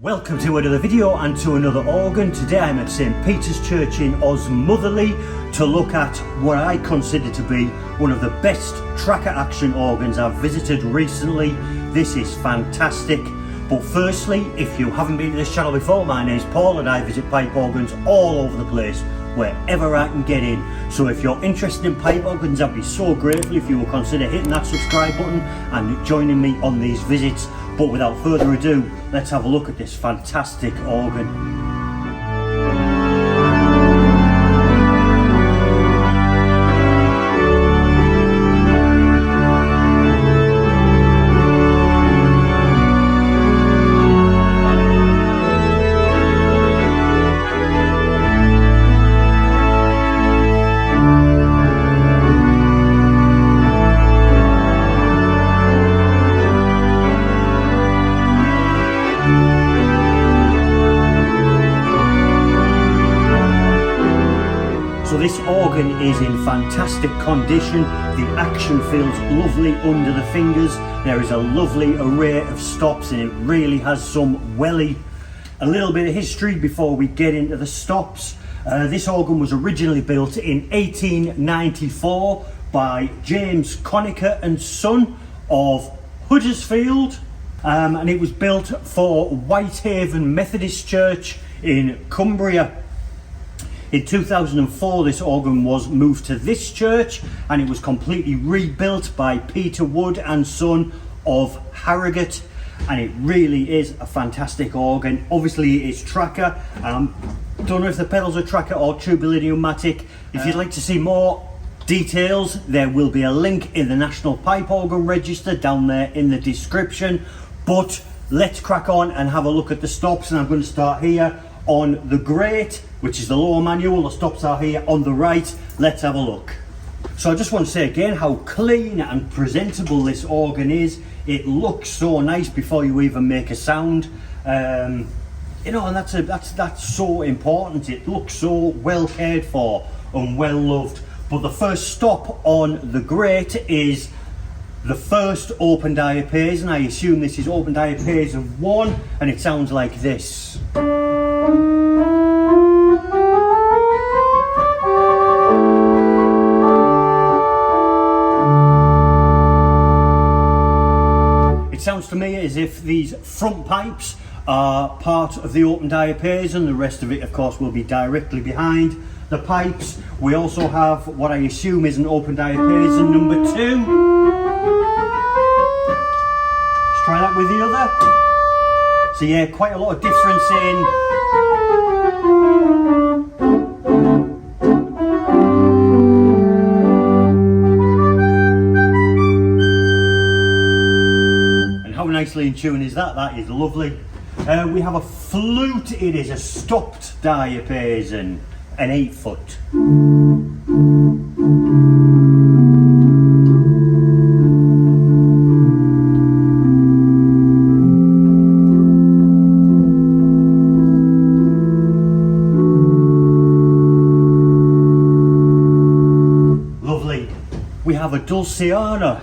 Welcome to another video and to another organ. Today I'm at St Peter's Church in Osmotherley to look at what I consider to be one of the best tracker action organs I've visited recently. This is fantastic. But firstly, if you haven't been to this channel before, my name's Paul and I visit pipe organs all over the place, wherever I can get in. So if you're interested in pipe organs, I'd be so grateful if you will consider hitting that subscribe button and joining me on these visits. But without further ado, let's have a look at this fantastic organ. So this organ is in fantastic condition. The action feels lovely under the fingers. There is a lovely array of stops and it really has some welly. A little bit of history before we get into the stops. This organ was originally built in 1894 by James Conacher and Son of Huddersfield. And it was built for Whitehaven Methodist Church in Cumbria. In 2004 this organ was moved to this church and it was completely rebuilt by Peter Wood and Son of Harrogate, and it really is a fantastic organ. Obviously it's tracker. Don't know if the pedals are tracker or tubular pneumatic. If you'd like to see more details, there will be a link in the National Pipe Organ Register down there in the description. But let's crack on and have a look at the stops, and I'm going to start here on the grate, which is the lower manual. The stops are here on the right. Let's have a look. So I just want to say again how clean and presentable this organ is. It looks so nice before you even make a sound. You know, and that's so important. It looks so well cared for and well loved. But the first stop on the grate is the first open diapason. I assume this is open diapason 1, and it sounds like this. It sounds to me as if these front pipes are part of the open diapason. The rest of it, of course, will be directly behind the pipes. We also have what I assume is an open diapason number 2. Let's try that with the other. So yeah, quite a lot of difference in nicely in tune is that. That is lovely. We have a flute. It is a stopped diapason, an 8-foot. Lovely. We have a dulciana.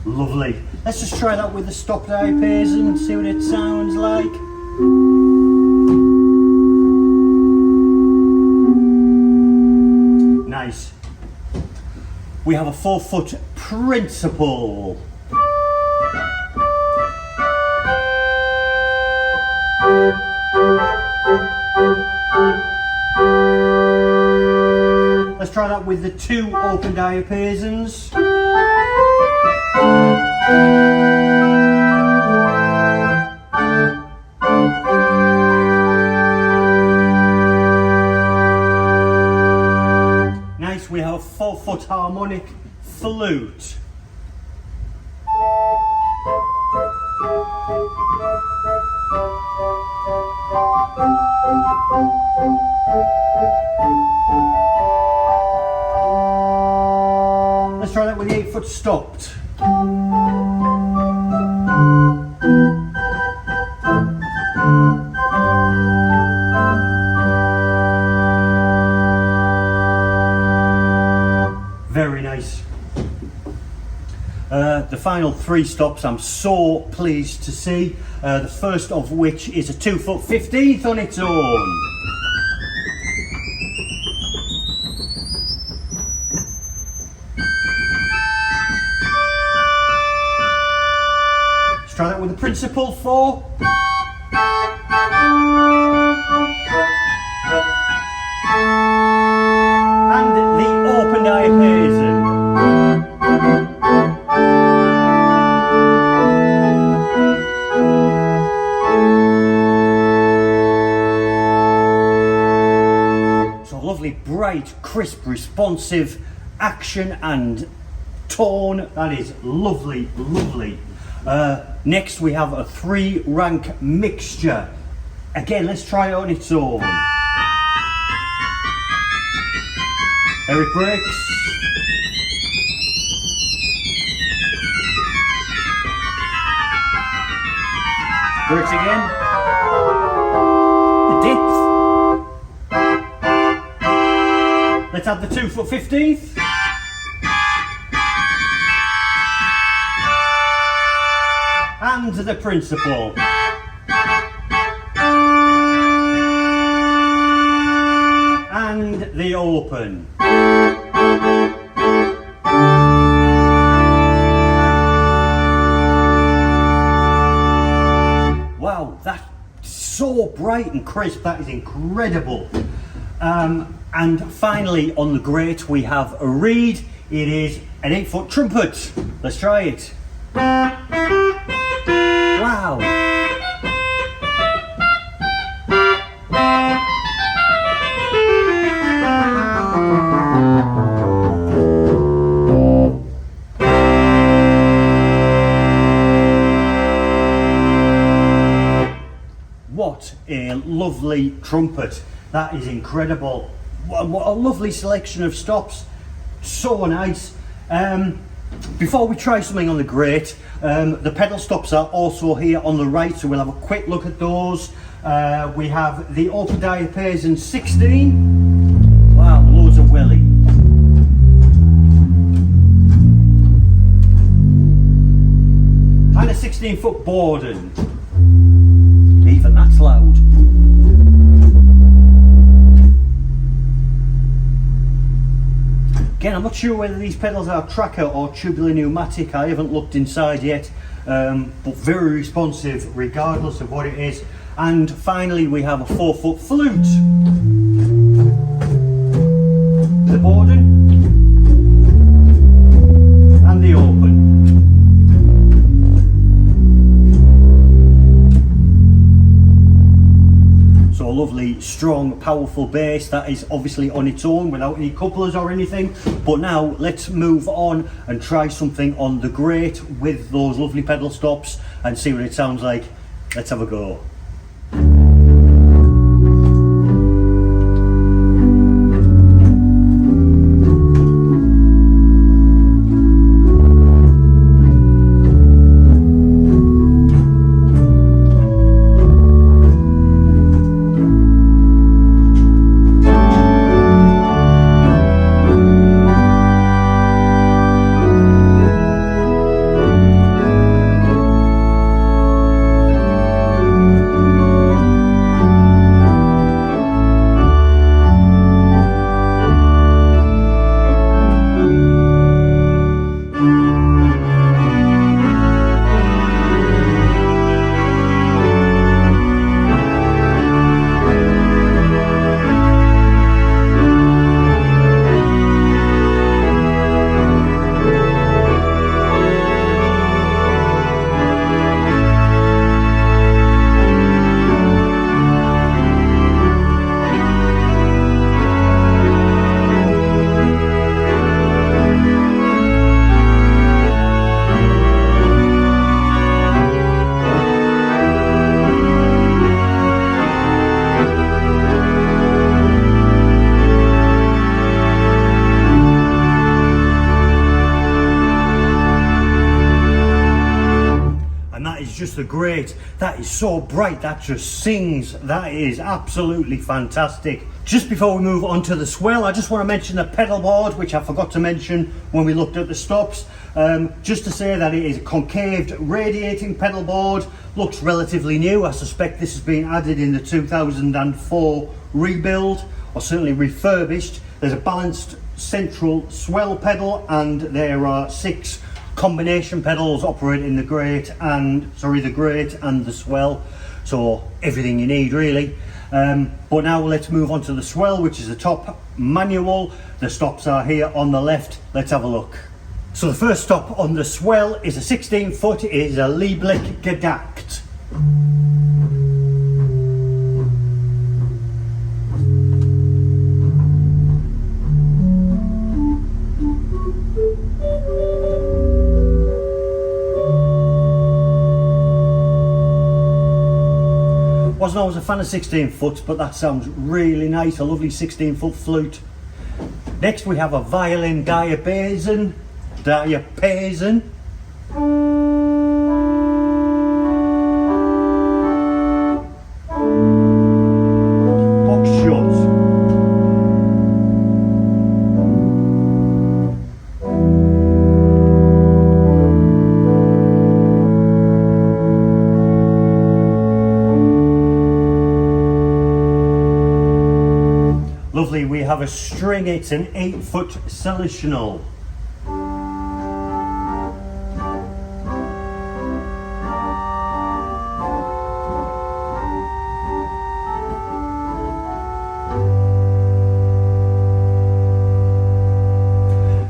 Lovely. Let's just try that with the stopped diapason and see what it sounds like. Nice. We have a 4-foot principal. Let's try that with the 2 open diapasons. Nice, we have a 4-foot harmonic flute. Let's try that with the 8-foot stopped. the final 3 stops I'm so pleased to see. The first of which is a 2'15" on its own. Let's try that with the principal 4. And the open diapason. So lovely, bright, crisp, responsive action and tone. That is lovely, lovely. Next we have a 3-rank mixture. Again, let's try it on its own. There it breaks. Breaks again. The depth. Let's have the 2'15". And the principal. And the open. Wow, that's so bright and crisp, that is incredible. And finally on the grate we have a reed. It is an 8-foot trumpet. Let's try it. Wow. What a lovely trumpet. That is incredible. What a lovely selection of stops. So nice. Before we try something on the grate, the pedal stops are also here on the right, so we'll have a quick look at those. We have the open diapason 16. Wow, loads of willy. And a 16-foot Borden. Even that's loud. Again, I'm not sure whether these pedals are tracker or tubular pneumatic. I haven't looked inside yet, but very responsive regardless of what it is. And finally we have a 4-foot flute. The Borden and the open. So a lovely, strong, powerful bass that is obviously on its own without any couplers or anything. But now let's move on and try something on the grate with those lovely pedal stops and see what it sounds like. Let's have a go. just the grate. That is so bright, that just sings. That is absolutely fantastic. Just before we move on to the swell, I just want to mention the pedal board, which I forgot to mention when we looked at the stops. Just to say that it is a concaved radiating pedal board, looks relatively new. I suspect this has been added in the 2004 rebuild, or certainly refurbished. There's a balanced central swell pedal, and there are 6 combination pedals operating the grate and the swell, so everything you need really. But now let's move on to the swell, which is the top manual. The stops are here on the left. Let's have a look. So the first stop on the swell is a 16 foot. It is a Lieblich Gedackt. Wasn't always a fan of 16 foot, but that sounds really nice. A lovely 16 foot flute. Next we have a violin diapason. Box shut. Lovely, we have a string, it's an 8 foot solutional.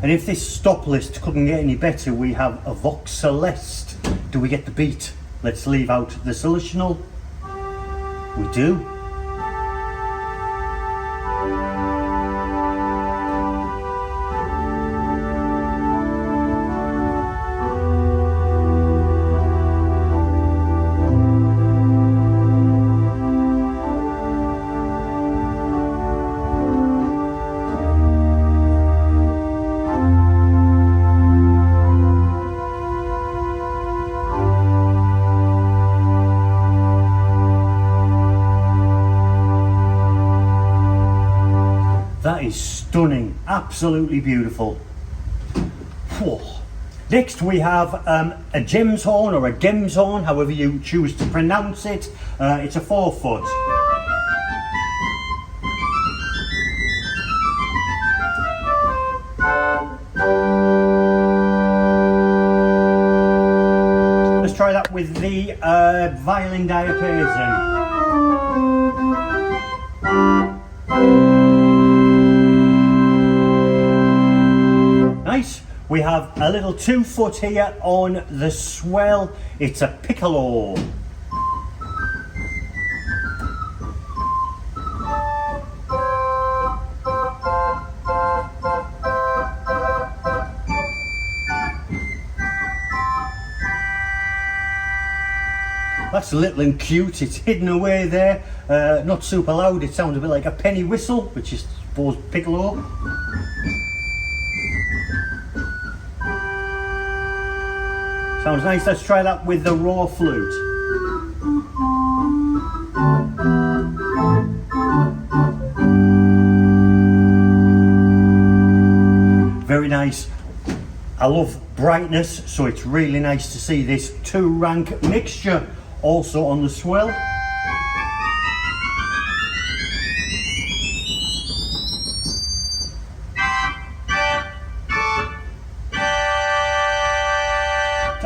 And if this stop list couldn't get any better, we have a Vox Celeste. Do we get the beat? Let's leave out the solutional. We do. That is stunning, absolutely beautiful. Whoa. Next we have a James horn, or a Gems horn, however you choose to pronounce it. It's a 4 foot. Let's try that with the violin diapason. Nice. We have a little 2 foot here on the swell. It's a piccolo. That's little and cute. It's hidden away there. Not super loud. It sounds a bit like a penny whistle, which is, I suppose, piccolo. Sounds nice. Let's try that with the raw flute. Very nice. I love brightness, so it's really nice to see this 2-rank mixture also on the swell.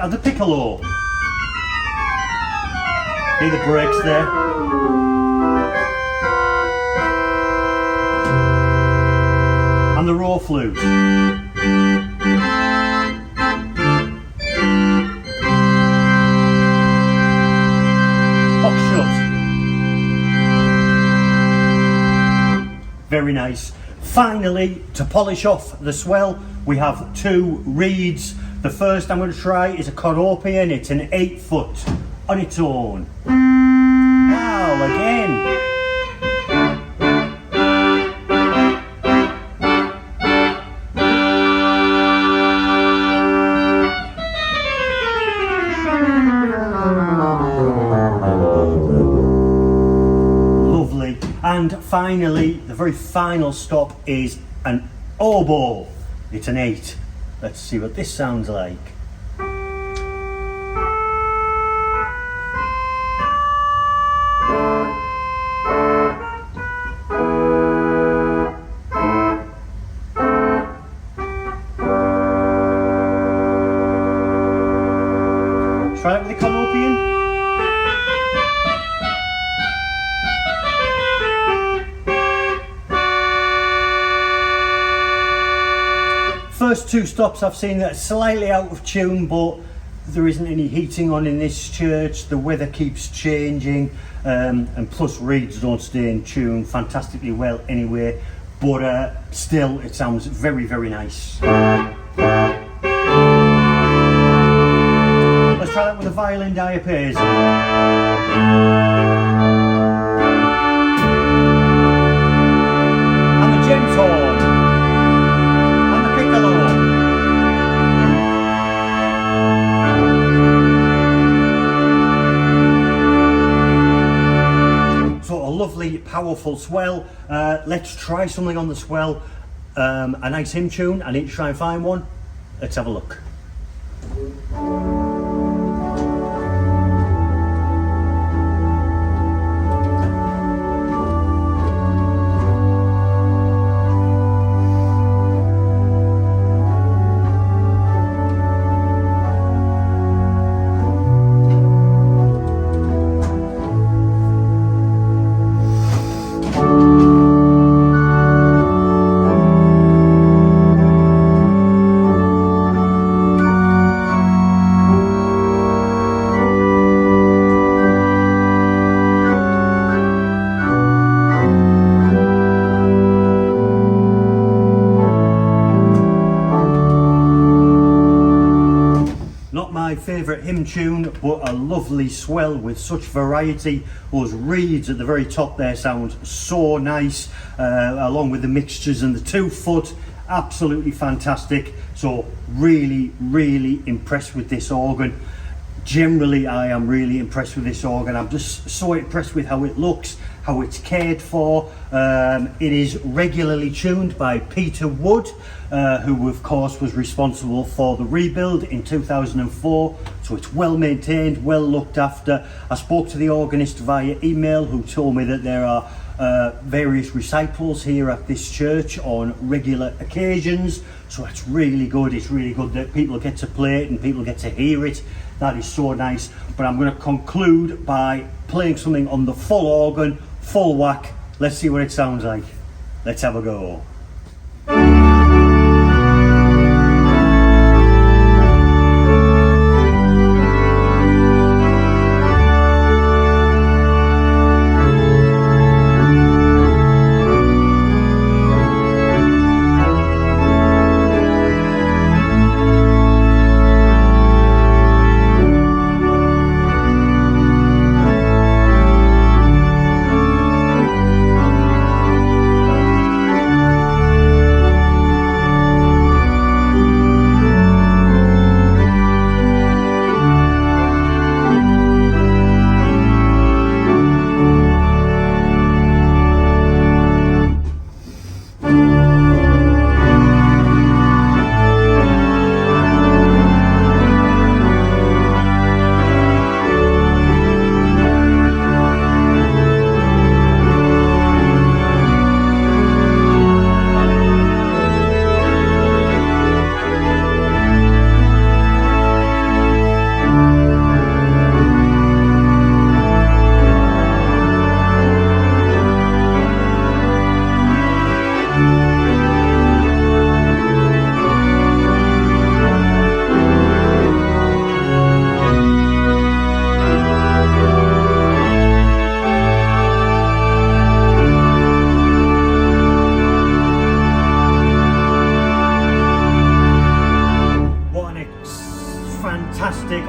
And the piccolo. Hear the breaks there. And the raw flute. Box shut. Very nice. Finally, to polish off the swell, we have 2 reeds. The first I'm going to try is a Coropian. It's an 8 foot on its own. Now again. And finally, the very final stop is an oboe. It's an 8. Let's see what this sounds like. Try it with the colopian. First 2 stops I've seen that are slightly out of tune, but there isn't any heating on in this church. The weather keeps changing, and plus reeds don't stay in tune fantastically well anyway, but still it sounds very, very nice. Let's try that with a violin diapason. And the James horn. And the piccolo. So a lovely, powerful swell. Let's try something on the swell. A nice hymn tune. I need to try and find one. Let's have a look. Favourite hymn tune, but a lovely swell with such variety. Those reeds at the very top there sound so nice, along with the mixtures and the 2-foot, absolutely fantastic. So really, really impressed with this organ. Generally, I am really impressed with this organ. I'm just so impressed with how it looks, how it's cared for. It is regularly tuned by Peter Wood, who of course was responsible for the rebuild in 2004. So it's well maintained, well looked after. I spoke to the organist via email, who told me that there are various recitals here at this church on regular occasions. So it's really good. It's really good that people get to play it and people get to hear it. That is so nice. But I'm going to conclude by playing something on the full organ, full whack. Let's see what it sounds like. Let's have a go.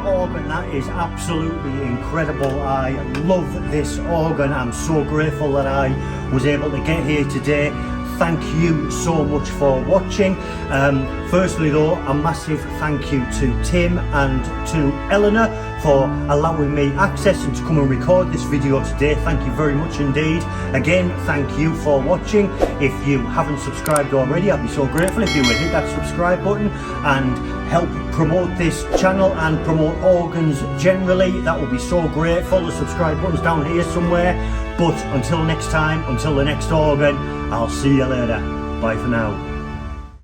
Organ, that is absolutely incredible. I love this organ. I'm so grateful that I was able to get here today. Thank you so much for watching. Firstly though, a massive thank you to Tim and to Eleanor for allowing me access and to come and record this video today. Thank you very much indeed. Again, thank you for watching. If you haven't subscribed already, I'd be so grateful if you would hit that subscribe button and help promote this channel and promote organs generally. That would be so grateful. The subscribe button's down here somewhere. But until next time, until the next organ, I'll see you later. Bye for now.